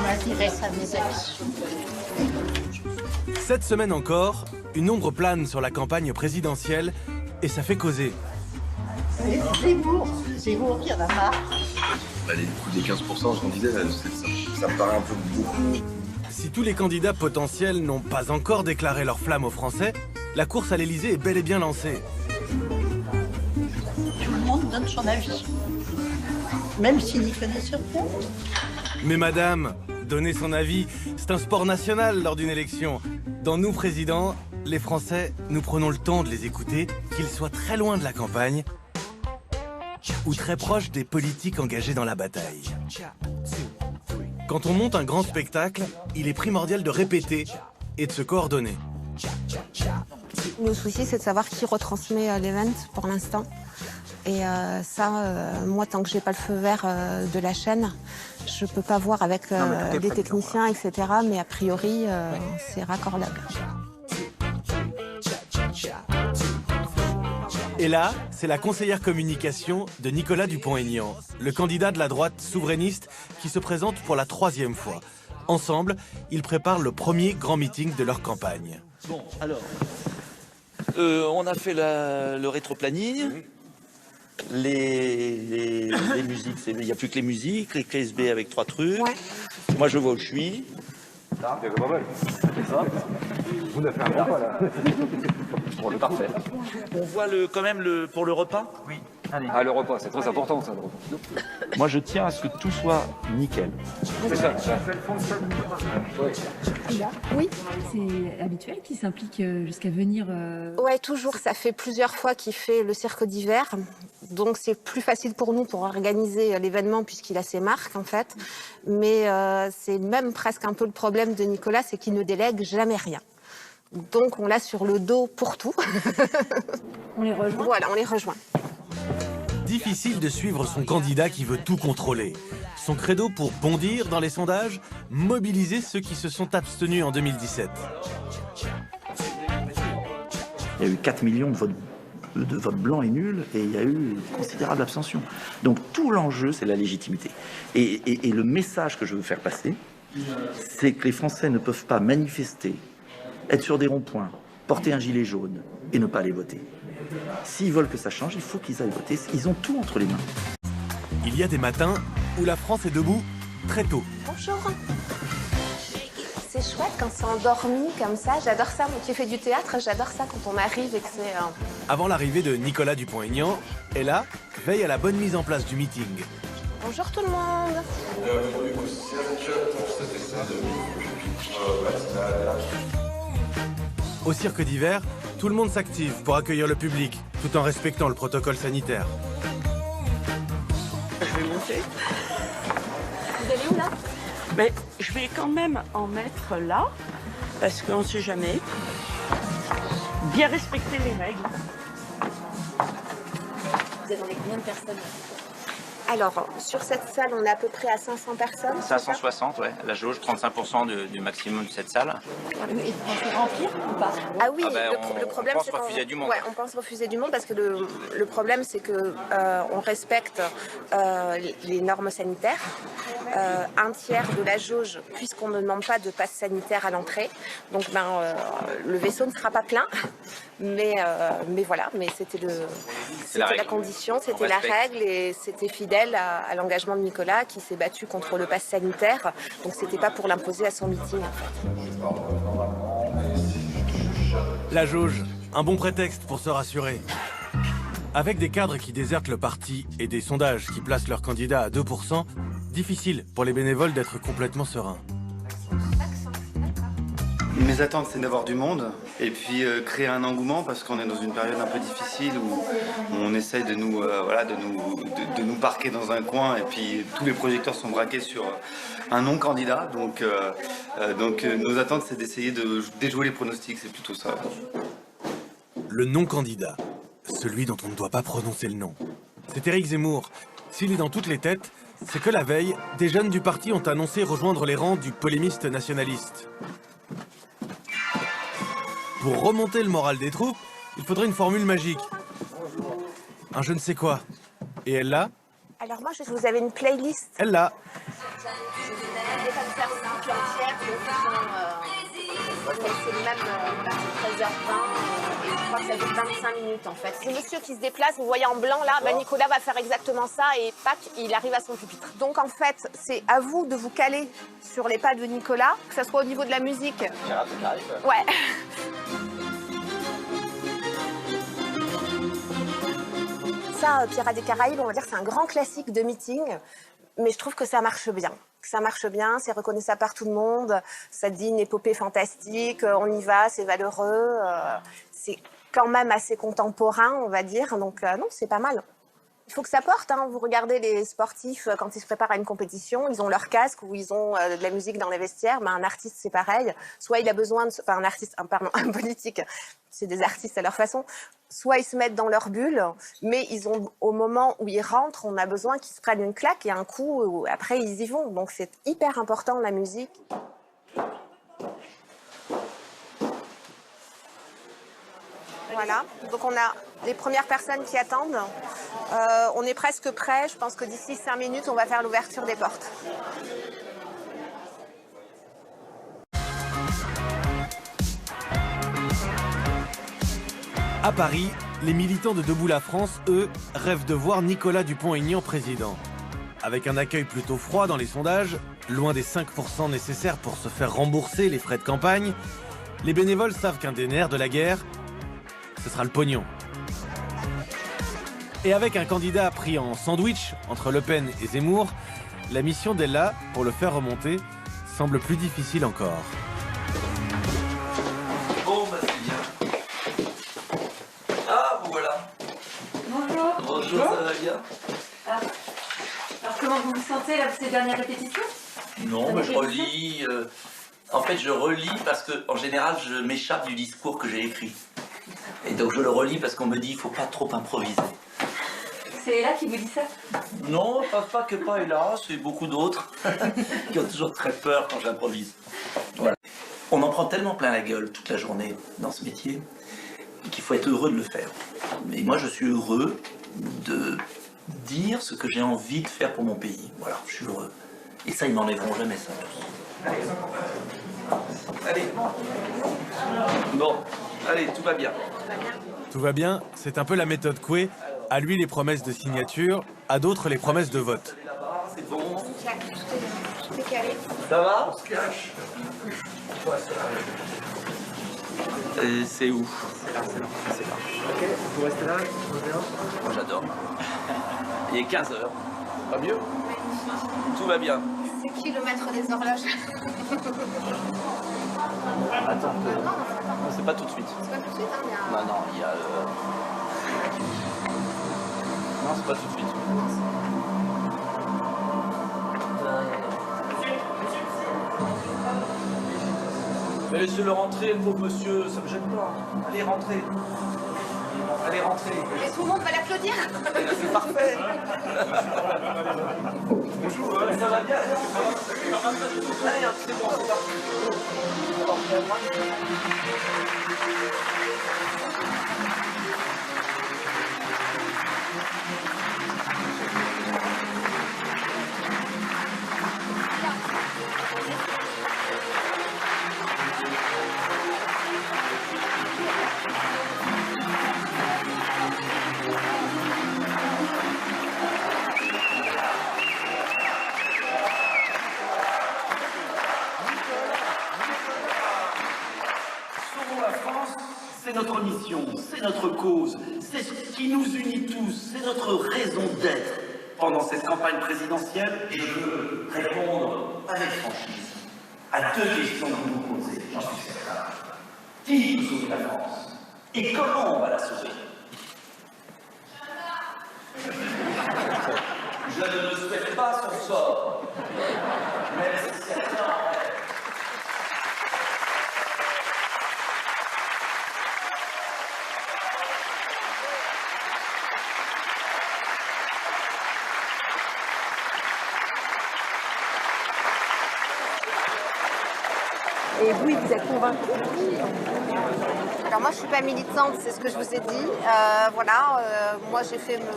m'a tiré sa misère. Cette semaine encore, une ombre plane sur la campagne présidentielle et ça fait causer. Zemmour, il y en a marre. Les coups des 15%, je me disais, ça me paraît un peu beaucoup. Si tous les candidats potentiels n'ont pas encore déclaré leur flamme aux Français, la course à l'Elysée est bel et bien lancée. Tout le monde donne son avis. Même s'il n'y connaît sur rien. Mais madame, donner son avis, c'est un sport national lors d'une élection. Dans Nous Présidents, les Français, nous prenons le temps de les écouter, qu'ils soient très loin de la campagne ou très proches des politiques engagés dans la bataille. Quand on monte un grand spectacle, il est primordial de répéter et de se coordonner. Le souci, c'est de savoir qui retransmet l'event pour l'instant. Et moi, tant que j'ai pas le feu vert de la chaîne, je peux pas voir avec les techniciens, etc. Mais a priori, c'est raccordable. Et là, c'est la conseillère communication de Nicolas Dupont-Aignan, le candidat de la droite souverainiste qui se présente pour la 3e fois. Ensemble, ils préparent le premier grand meeting de leur campagne. Bon, alors, on a fait le rétro-planning. Les musiques, il n'y a plus que les musiques, les clés USB avec 3 trucs. Ouais. Moi, je vois où je suis. Ça, c'est pas mal. Vous avez fait un bon pas, là. Bon, le parfait. On voit quand même pour le repas. Oui. Allez. Ah, le repas, c'est très important, ça, le repas. Moi, je tiens à ce que tout soit nickel. C'est ça. Oui, c'est habituel qu'il s'implique jusqu'à venir. Ouais, toujours. Ça fait plusieurs fois qu'il fait le cirque d'hiver. Donc, c'est plus facile pour nous pour organiser l'événement puisqu'il a ses marques, en fait. Mais c'est même presque un peu le problème de Nicolas, c'est qu'il ne délègue jamais rien. Donc, on l'a sur le dos pour tout. On les rejoint. Voilà, on les rejoint. Difficile de suivre son candidat qui veut tout contrôler. Son credo pour bondir dans les sondages, mobiliser ceux qui se sont abstenus en 2017. Il y a eu 4 millions de votes blancs et nuls, et il y a eu une considérable abstention. Donc tout l'enjeu, c'est la légitimité. Et le message que je veux faire passer, c'est que les Français ne peuvent pas manifester, être sur des ronds-points, porter un gilet jaune et ne pas aller voter. S'ils veulent que ça change, il faut qu'ils aillent voter. Ils ont tout entre les mains. Il y a des matins où la France est debout très tôt. Bonjour. C'est chouette quand c'est endormi comme ça. J'adore ça. Moi qui fais du théâtre, j'adore ça quand on arrive et que c'est... Avant l'arrivée de Nicolas Dupont-Aignan, Ella veille à la bonne mise en place du meeting. Bonjour tout le monde. Au cirque d'hiver, tout le monde s'active pour accueillir le public, tout en respectant le protocole sanitaire. Je vais monter. Vous allez où là? Mais je vais quand même en mettre là, parce qu'on ne sait jamais. Bien respecter les règles. Vous attendez combien de personnes? Alors, sur cette salle, on est à peu près à 500 personnes. 560, ouais. La jauge, 35% du maximum de cette salle. Et vous pensez remplir ou pas? Ah oui, le problème, pense c'est refuser du monde. Ouais, on pense refuser du monde parce que le problème, c'est que on respecte les normes sanitaires. Un tiers de la jauge, puisqu'on ne demande pas de passe sanitaire à l'entrée. Donc, le vaisseau ne sera pas plein. Mais voilà, mais c'était la condition, c'était la règle et c'était fidèle à l'engagement de Nicolas qui s'est battu contre le pass sanitaire. Donc c'était pas pour l'imposer à son meeting en fait. La jauge, un bon prétexte pour se rassurer. Avec des cadres qui désertent le parti et des sondages qui placent leurs candidats à 2%, difficile pour les bénévoles d'être complètement sereins. Mes attentes, c'est d'avoir du monde et puis créer un engouement parce qu'on est dans une période un peu difficile où on essaye de nous parquer dans un coin et puis tous les projecteurs sont braqués sur un non-candidat. Donc nos attentes, c'est d'essayer de déjouer les pronostics, c'est plutôt ça. Le non-candidat, celui dont on ne doit pas prononcer le nom. C'est Éric Zemmour. S'il est dans toutes les têtes, c'est que la veille, des jeunes du parti ont annoncé rejoindre les rangs du polémiste nationaliste. Pour remonter le moral des troupes, il faudrait une formule magique. Un je ne sais quoi. Et elle l'a? Alors moi, vous avez une playlist. Elle l'a. faire une boucle entière, c'est le même, voilà, 13h20, et je crois que ça dure 25 minutes en fait. Ce monsieur qui se déplace, vous voyez en blanc là, bah, Nicolas va faire exactement ça et pac, il arrive à son pupitre. Donc en fait, c'est à vous de vous caler sur les pas de Nicolas, que ce soit au niveau de la musique. Ouais. Ça, Pirates des Caraïbes, on va dire que c'est un grand classique de meeting, mais je trouve que ça marche bien. Ça marche bien, c'est reconnaissable par tout le monde, ça dit une épopée fantastique, on y va, c'est valeureux, c'est quand même assez contemporain, on va dire, donc non, c'est pas mal. Il faut que ça porte, hein. Vous regardez les sportifs quand ils se préparent à une compétition, ils ont leur casque ou ils ont de la musique dans les vestiaires. Ben, un artiste, c'est pareil. Soit il a besoin de... Enfin, un artiste, pardon, un politique, c'est des artistes à leur façon. Soit ils se mettent dans leur bulle, mais ils ont, au moment où ils rentrent, on a besoin qu'ils se prennent une claque et un coup, où après ils y vont. Donc c'est hyper important, la musique. Voilà, donc on a les premières personnes qui attendent. On est presque prêt, je pense que d'ici 5 minutes, on va faire l'ouverture des portes. À Paris, les militants de Debout la France, eux, rêvent de voir Nicolas Dupont-Aignan président. Avec un accueil plutôt froid dans les sondages, loin des 5% nécessaires pour se faire rembourser les frais de campagne, les bénévoles savent qu'un des nerfs de la guerre, ce sera le pognon. Et avec un candidat pris en sandwich entre Le Pen et Zemmour, la mission d'Ella, pour le faire remonter, semble plus difficile encore. Bon, bah c'est bien. Ah, vous voilà. Bonjour. Bonjour, ça va bien? Alors comment vous vous sentez là pour ces dernières répétitions? Non, mais je relis. En fait, je relis parce que, en général, je m'échappe du discours que j'ai écrit. Et donc, je le relis parce qu'on me dit qu'il ne faut pas trop improviser. C'est Ella qui vous dit ça? Non, pas que pas Ella, c'est beaucoup d'autres qui ont toujours très peur quand j'improvise. Voilà. On en prend tellement plein la gueule toute la journée dans ce métier qu'il faut être heureux de le faire. Mais moi, je suis heureux de dire ce que j'ai envie de faire pour mon pays. Voilà, je suis heureux. Et ça, ils m'enlèveront jamais ça. Allez. Bon, allez, tout va bien. Tout va bien, c'est un peu la méthode Coué. À lui les promesses de signature, à d'autres les promesses de vote. C'est bon. Tout est calé. Ça va? On se cache. C'est où? C'est là. Ok, vous restez là, Moi j'adore. Il est 15h. Pas mieux? Tout va bien. C'est qui le maître des horloges? Attends. Non, c'est pas tout de suite. C'est pas tout de suite, hein, Non, il y a... Non, c'est pas tout de suite. Mais laissez-le rentrer, le pauvre monsieur, ça me gêne pas. Allez, rentrez. Allez, rentrez. Et tout le monde va l'applaudir. C'est parfait. Bonjour, ça va bien? Allez, c'est bon, c'est parti. C'est notre mission, c'est notre cause, c'est ce qui nous unit tous, c'est notre raison d'être. Pendant cette campagne présidentielle, je veux répondre avec franchise à 2 questions que vous nous posez, j'en suis certain. Qui peut sauver la France? Et comment on va la sauver? Je ne me souhaite pas son sort, même si certains en rêvent. Et vous, vous êtes convaincu? Alors moi, je suis pas militante, c'est ce que je vous ai dit. Moi,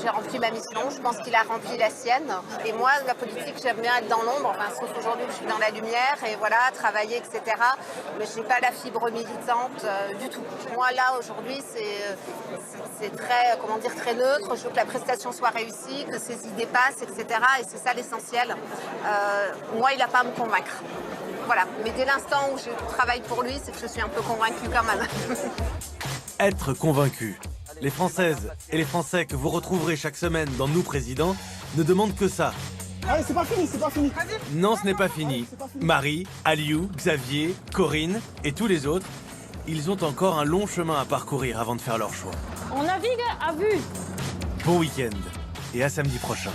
j'ai rempli ma mission. Je pense qu'il a rempli la sienne. Et moi, la politique, j'aime bien être dans l'ombre. Enfin, sauf aujourd'hui où je suis dans la lumière et voilà, travailler, etc. Mais je n'ai pas la fibre militante du tout. Moi, là, aujourd'hui, c'est très, très neutre. Je veux que la prestation soit réussie, que ses idées passent, etc. Et c'est ça l'essentiel. Moi, il n'a pas à me convaincre. Voilà, mais dès l'instant où je travaille pour lui, c'est que je suis un peu convaincue quand même. Être convaincu. Les Françaises et les Français que vous retrouverez chaque semaine dans Nous Présidents ne demandent que ça. Allez, c'est pas fini, c'est pas fini. Non, ce n'est pas fini. Marie, Aliou, Xavier, Corinne et tous les autres, ils ont encore un long chemin à parcourir avant de faire leur choix. On navigue à vue. Bon week-end et à samedi prochain.